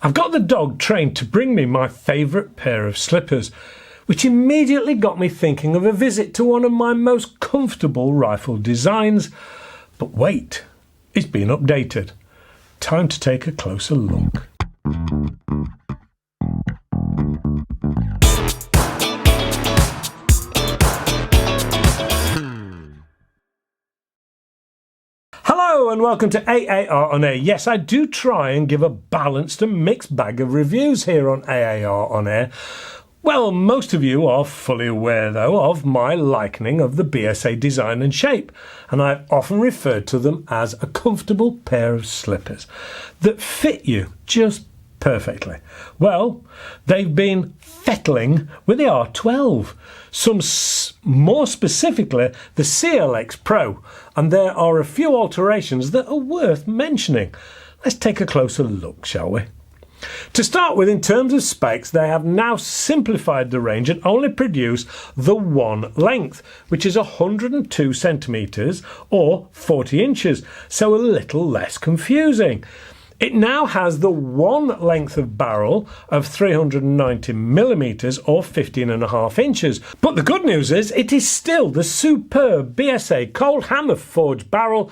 I've got the dog trained to bring me my favourite pair of slippers, which immediately got me thinking of a visit to one of my most comfortable rifle designs. But wait, it's been updated. Time to take a closer look. Hello and welcome to AAR on Air. Yes, I do try and give a balanced and mixed bag of reviews here on AAR on Air. Well, most of you are fully aware, though, of my likening of the BSA design and shape, and I've often referred to them as a comfortable pair of slippers that fit you just perfectly. Well, they've been fettling with the R12, more specifically the CLX Pro, and there are a few alterations that are worth mentioning. Let's take a closer look, shall we? To start with, in terms of specs, they have now simplified the range and only produce the one length, which is 102 centimetres or 40 inches, so a little less confusing. It now has the one length of barrel of 390 millimetres or 15.5 inches. But the good news is it is still the superb BSA cold hammer forged barrel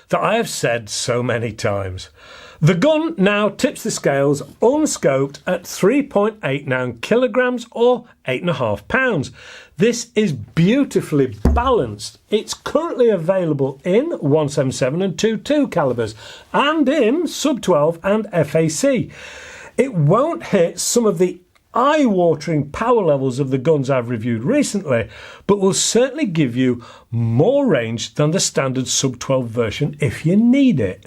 that I have said so many times. The gun now tips the scales unscoped at 3.89 kilograms or 8.5 pounds. This is beautifully balanced. It's currently available in 177 and 22 calibers and in sub 12 and FAC. It won't hit some of the eye-watering power levels of the guns I've reviewed recently, but will certainly give you more range than the standard sub 12 version if you need it.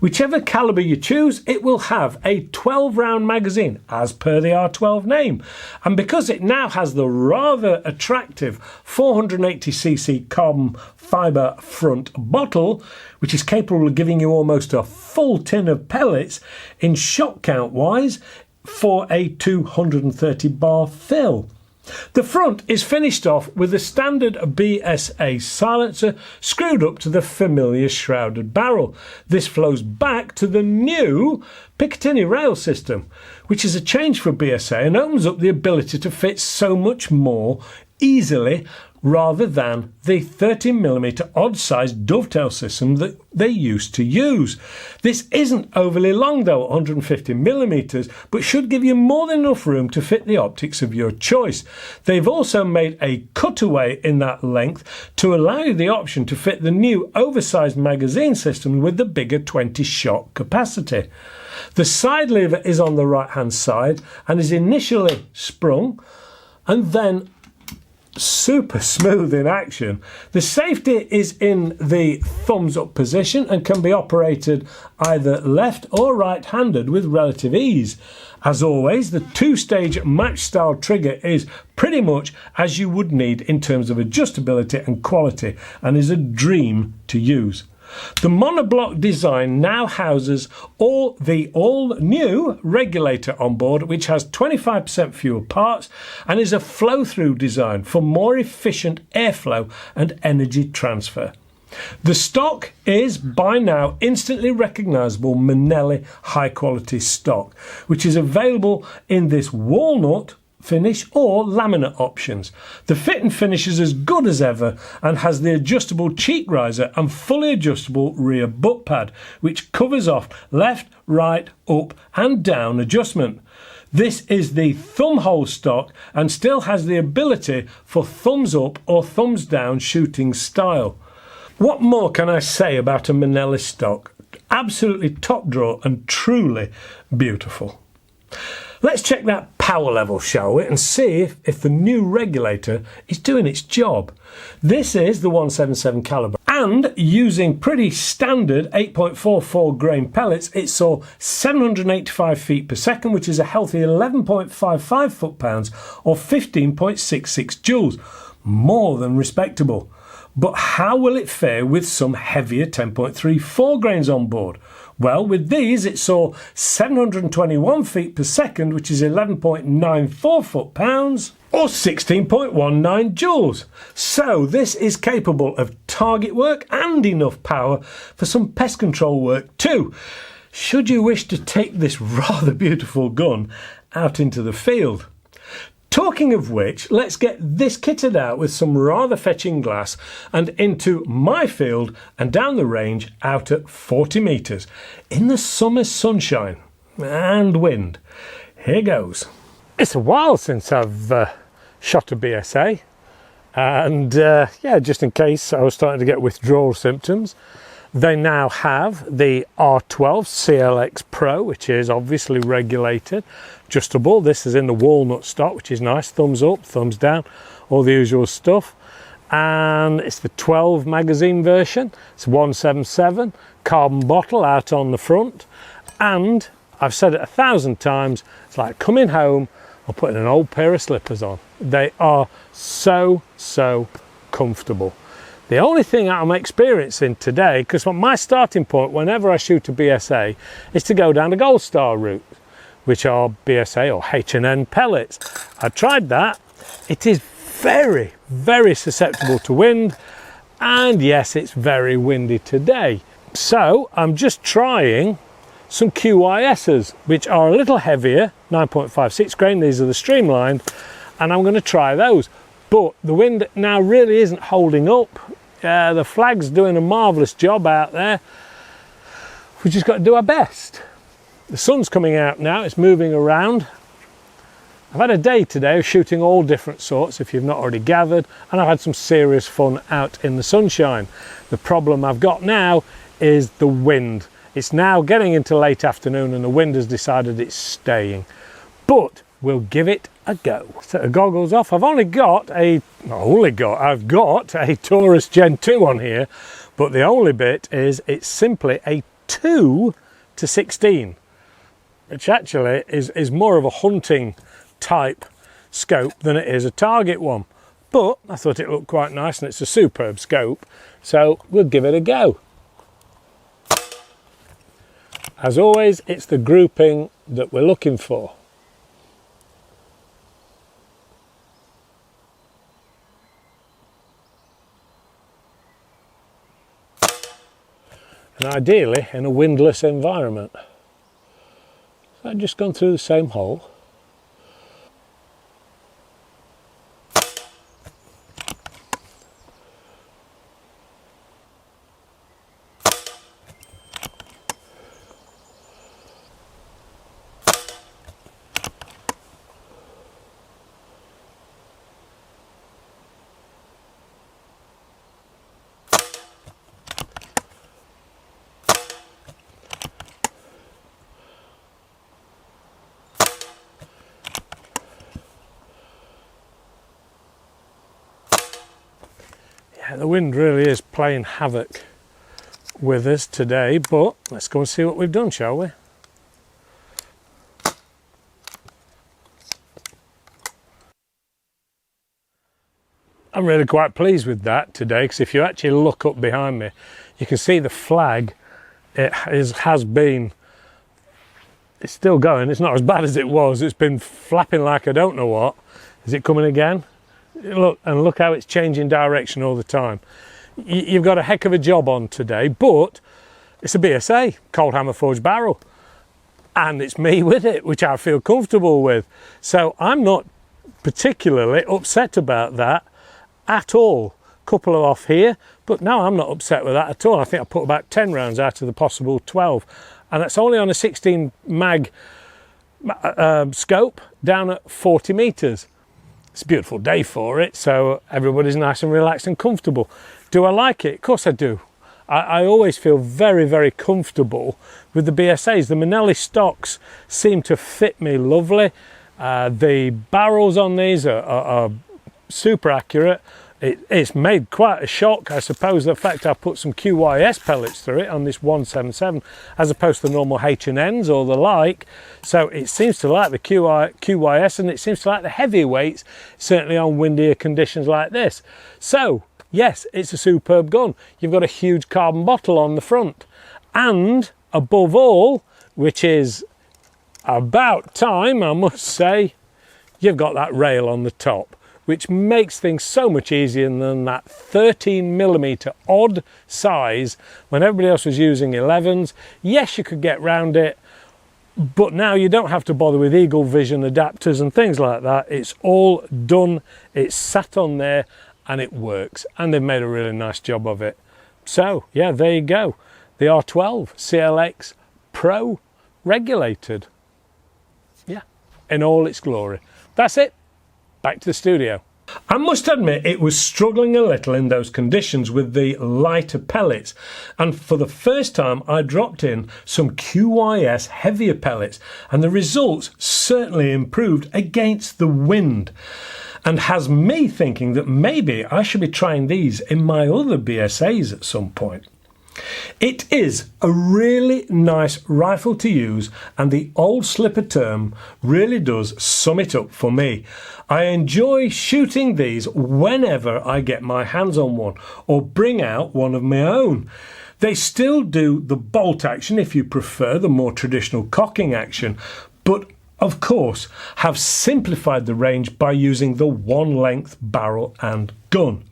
Whichever caliber you choose, it will have a 12-round magazine as per the R12 name, and because it now has the rather attractive 480cc carbon fibre front bottle, which is capable of giving you almost a full tin of pellets in shot count wise for a 230 bar fill. The front is finished off with a standard BSA silencer screwed up to the familiar shrouded barrel. This flows back to the new Picatinny rail system, which is a change for BSA and opens up the ability to fit so much more easily rather than the 30mm odd-sized dovetail system that they used to use. This isn't overly long though, 150mm, but should give you more than enough room to fit the optics of your choice. They've also made a cutaway in that length to allow you the option to fit the new oversized magazine system with the bigger 20-shot capacity. The side lever is on the right hand side and is initially sprung and then super smooth in action. The safety is in the thumbs up position and can be operated either left or right handed with relative ease. As always, the two-stage match style trigger is pretty much as you would need in terms of adjustability and quality and is a dream to use. The monoblock design now houses the all-new regulator on board, which has 25% fewer parts and is a flow-through design for more efficient airflow and energy transfer. The stock is by now instantly recognisable Manelli high-quality stock, which is available in this walnut finish or laminate options. The fit and finish is as good as ever and has the adjustable cheek riser and fully adjustable rear butt pad, which covers off left, right, up and down adjustment. This is the thumb hole stock and still has the ability for thumbs up or thumbs down shooting style. What more can I say about a Manelli stock? Absolutely top drawer and truly beautiful. Let's check that power level, shall we, and see if the new regulator is doing its job. This is the 177 caliber, and using pretty standard 8.44 grain pellets, it saw 785 feet per second, which is a healthy 11.55 foot-pounds or 15.66 joules. More than respectable. But how will it fare with some heavier 10.34 grains on board? Well, with these it saw 721 feet per second, which is 11.94 foot-pounds or 16.19 joules. So this is capable of target work and enough power for some pest control work too. should you wish to take this rather beautiful gun out into the field. Talking of which, let's get this kitted out with some rather fetching glass and into my field and down the range out at 40 metres in the summer sunshine and wind. Here goes. It's a while since I've shot a BSA, and yeah, just in case I was starting to get withdrawal symptoms, they now have the R12 CLX Pro, which is obviously regulated, adjustable. This is in the walnut stock, which is nice. Thumbs up, thumbs down, all the usual stuff. And it's the 12 magazine version. It's 177, carbon bottle out on the front. And I've said it 1,000 times, it's like coming home or putting an old pair of slippers on. They are so comfortable. The only thing I'm experiencing today, because my starting point whenever I shoot a BSA is to go down the Gold Star route, which are BSA or H&N pellets. I tried that. It is very susceptible to wind, and yes, it's very windy today. So I'm just trying some QYSs, which are a little heavier, 9.56 grain. These are the streamlined, and I'm going to try those. But the wind now really isn't holding up. The flag's doing a marvellous job out there. We've just got to do our best. The sun's coming out now, it's moving around. I've had a day today of shooting all different sorts, if you've not already gathered, and I've had some serious fun out in the sunshine. The problem I've got now is the wind. It's now getting into late afternoon and the wind has decided it's staying. But we'll give it a go. Set the goggles off. I've got a Taurus Gen 2 on here, but the only bit is it's simply a 2-16, which actually is more of a hunting type scope than it is a target one. But I thought it looked quite nice and it's a superb scope, so we'll give it a go. As always, it's the grouping that we're looking for. And ideally in a windless environment. So I've just gone through the same hole. The wind really is playing havoc with us today, but let's go and see what we've done, shall we? I'm really quite pleased with that today, because if you actually look up behind me, you can see the flag. It's still going. It's not as bad as it was. It's been flapping like I don't know what. Is it coming again? Look how it's changing direction all the time. You've got a heck of a job on today, but it's a BSA, cold hammer forged barrel, and it's me with it, which I feel comfortable with. So I'm not particularly upset about that at all. Couple of off here, but no, I'm not upset with that at all. I think I put about 10 rounds out of the possible 12, and that's only on a 16 mag scope down at 40 meters. It's a beautiful day for it, so everybody's nice and relaxed and comfortable. Do I like it? Of course I do. I always feel very comfortable with the BSAs. The Manelli stocks seem to fit me lovely. The barrels on these are super accurate. It's made quite a shock, I suppose, the fact I put some QYS pellets through it on this 177 as opposed to the normal H&Ns or the like. So it seems to like the QYS, and it seems to like the heavyweights, certainly on windier conditions like this. So yes, it's a superb gun. You've got a huge carbon bottle on the front, and above all, which is about time, I must say, you've got that rail on the top, which makes things so much easier than that 13mm odd size when everybody else was using 11s. Yes, you could get round it, but now you don't have to bother with Eagle Vision adapters and things like that. It's all done, it's sat on there, and it works, and they've made a really nice job of it. So yeah, there you go, the R12 CLX Pro regulated, yeah, in all its glory. That's it, back to the studio. I must admit it was struggling a little in those conditions with the lighter pellets, and for the first time I dropped in some QYS heavier pellets, and the results certainly improved against the wind, and has me thinking that maybe I should be trying these in my other BSAs at some point. It is a really nice rifle to use, and the old slipper term really does sum it up for me. I enjoy shooting these whenever I get my hands on one or bring out one of my own. They still do the bolt action if you prefer the more traditional cocking action, but of course have simplified the range by using the one length barrel and gun.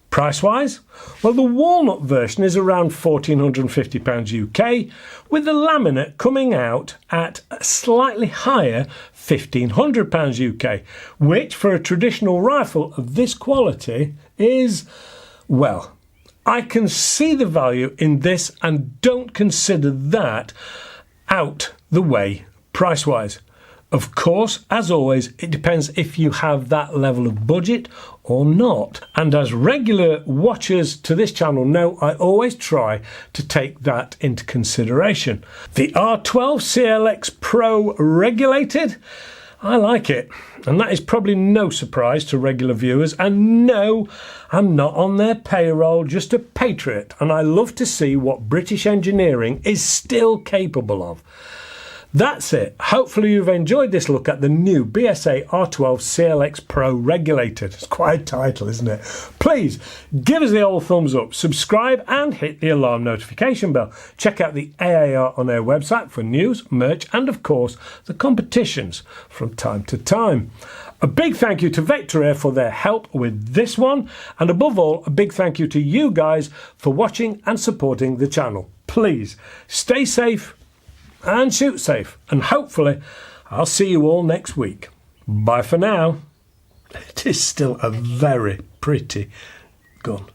Price wise, well, the walnut version is around £1,450 UK, with the laminate coming out at a slightly higher £1,500 UK, which for a traditional rifle of this quality is, well, I can see the value in this and don't consider that out the way price wise. Of course, as always, it depends if you have that level of budget or not. And as regular watchers to this channel know, I always try to take that into consideration. The R12 CLX Pro regulated, I like it. And that is probably no surprise to regular viewers. And no, I'm not on their payroll, just a patriot. And I love to see what British engineering is still capable of. That's it. Hopefully you've enjoyed this look at the new BSA R12 CLX Pro regulated. It's quite a title, isn't it? Please give us the old thumbs up, subscribe and hit the alarm notification bell. Check out the AAR On Air website for news, merch and of course the competitions from time to time. A big thank you to Vector Air for their help with this one, and above all a big thank you to you guys for watching and supporting the channel. Please stay safe and shoot safe, and hopefully I'll see you all next week. Bye for now. It is still a very pretty gun.